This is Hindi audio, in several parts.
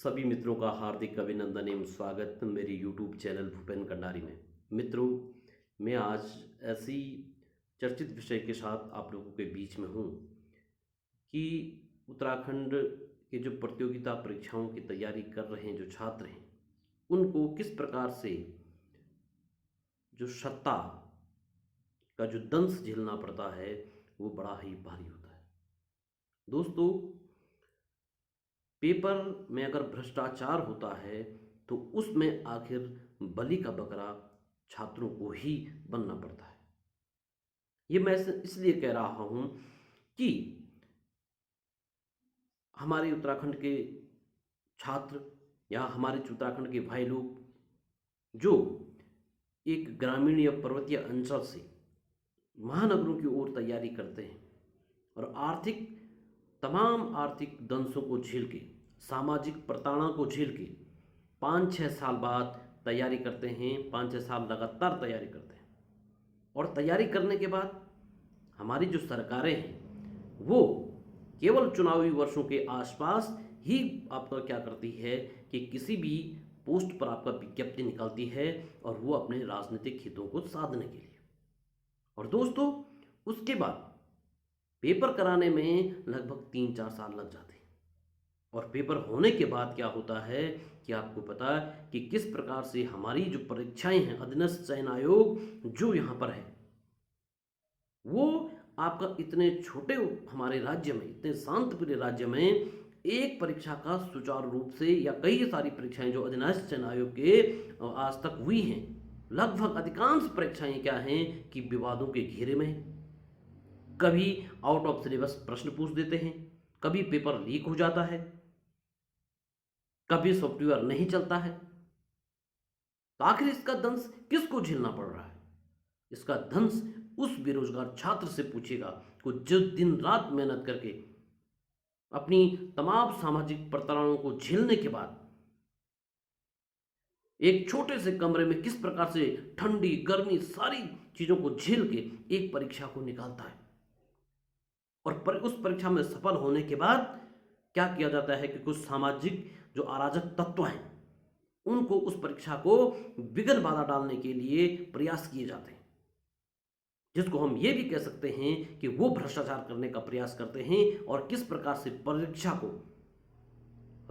सभी मित्रों का हार्दिक अभिनंदन एवं स्वागत मेरे यूट्यूब चैनल भूपेन कंडारी में। मित्रों, मैं आज ऐसी चर्चित विषय के साथ आप लोगों के बीच में हूँ कि उत्तराखंड के जो प्रतियोगिता परीक्षाओं की तैयारी कर रहे हैं जो छात्र हैं, उनको किस प्रकार से जो सत्ता का जो दंश झेलना पड़ता है वो बड़ा ही भारी होता है। दोस्तों, पेपर में अगर भ्रष्टाचार होता है तो उसमें आखिर बलि का बकरा छात्रों को ही बनना पड़ता है। ये मैं इसलिए कह रहा हूं कि हमारे उत्तराखंड के छात्र या हमारे उत्तराखंड के भाई लोग जो एक ग्रामीण या पर्वतीय अंचल से महानगरों की ओर तैयारी करते हैं और तमाम आर्थिक दंशों को झेल के, सामाजिक प्रताड़ना को झेल के 5-6 साल बाद तैयारी करते हैं, 5-6 साल लगातार तैयारी करते हैं। और तैयारी करने के बाद हमारी जो सरकारें हैं वो केवल चुनावी वर्षों के आसपास ही आपका क्या करती है कि किसी भी पोस्ट पर आपका विज्ञप्ति निकालती है और वो अपने राजनीतिक हितों को साधने के लिए। और दोस्तों, उसके बाद पेपर कराने में लगभग 3-4 साल लग जाते हैं। और पेपर होने के बाद क्या होता है कि आपको पता है कि किस प्रकार से हमारी जो परीक्षाएं हैं, अधीनस्थ चयन आयोग जो यहाँ पर है, वो आपका इतने छोटे हमारे राज्य में, इतने शांतप्रिय राज्य में एक परीक्षा का सुचारू रूप से या कई सारी परीक्षाएं जो अधीनस्थ चयन आयोग के आज तक हुई हैं, लगभग अधिकांश परीक्षाएं क्या हैं कि विवादों के घेरे में हैं। कभी आउट ऑफ सिलेबस प्रश्न पूछ देते हैं, कभी पेपर लीक हो जाता है, कभी सॉफ्टवेयर नहीं चलता है। तो आखिर इसका दंश किसको झेलना पड़ रहा है? इसका दंश उस बेरोजगार छात्र से पूछेगा को जो दिन रात मेहनत करके अपनी तमाम सामाजिक प्रताड़नाओं को झेलने के बाद एक छोटे से कमरे में किस प्रकार से ठंडी गर्मी सारी चीजों को झेल के एक परीक्षा को निकालता है। और उस परीक्षा में सफल होने के बाद क्या किया जाता है कि कुछ सामाजिक जो अराजक तत्व हैं उनको उस परीक्षा को विघ्न बाधा डालने के लिए प्रयास किए जाते हैं, जिसको हम ये भी कह सकते हैं कि वो भ्रष्टाचार करने का प्रयास करते हैं और किस प्रकार से परीक्षा को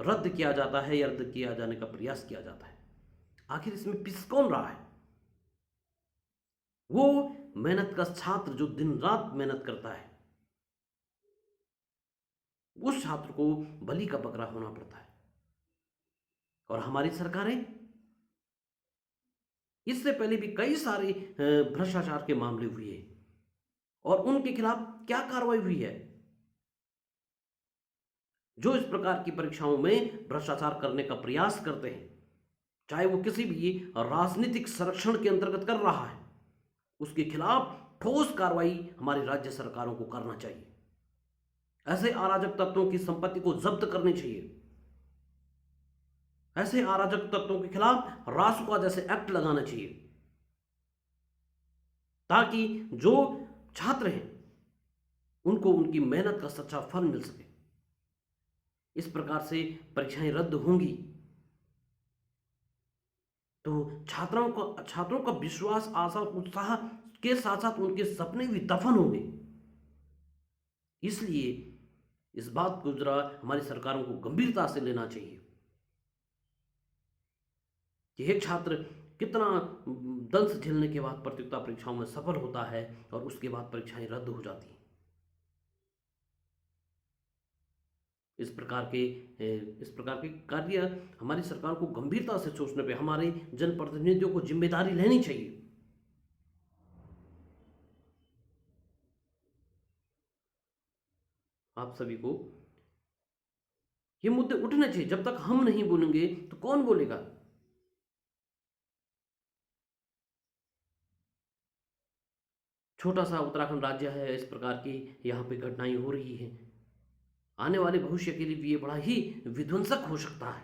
रद्द किया जाता है या रद्द किया जाने का प्रयास किया जाता है। आखिर इसमें पिस कौन रहा है? वो मेहनत का छात्र जो दिन रात मेहनत करता है, उस छात्र को बलि का बकरा होना पड़ता है। और हमारी सरकारें, इससे पहले भी कई सारे भ्रष्टाचार के मामले हुए हैं और उनके खिलाफ क्या कार्रवाई हुई है? जो इस प्रकार की परीक्षाओं में भ्रष्टाचार करने का प्रयास करते हैं, चाहे वो किसी भी राजनीतिक संरक्षण के अंतर्गत कर रहा है, उसके खिलाफ ठोस कार्रवाई हमारी राज्य सरकारों को करना चाहिए। ऐसे अराजक तत्वों की संपत्ति को जब्त करनी चाहिए। ऐसे अराजक तत्वों के खिलाफ रासुका जैसे एक्ट लगाना चाहिए, ताकि जो छात्र हैं उनको उनकी मेहनत का सच्चा फल मिल सके। इस प्रकार से परीक्षाएं रद्द होंगी तो छात्रों का विश्वास, आशा, उत्साह के साथ साथ उनके सपने भी दफन होंगे। इसलिए इस बात को जरा हमारी सरकारों को गंभीरता से लेना चाहिए कि एक छात्र कितना दंश झेलने के बाद प्रतियोगिता परीक्षाओं में सफल होता है और उसके बाद परीक्षाएं रद्द हो जाती हैं। इस प्रकार के कार्य हमारी सरकार को गंभीरता से सोचने पे हमारे जनप्रतिनिधियों को जिम्मेदारी लेनी चाहिए। आप सभी को ये मुद्दे उठने चाहिए। जब तक हम नहीं बोलेंगे तो कौन बोलेगा? छोटा सा उत्तराखंड राज्य है, इस प्रकार की यहाँ पे घटनाएं हो रही हैं। आने वाले भविष्य के लिए भी ये बड़ा ही विध्वंसक हो सकता है।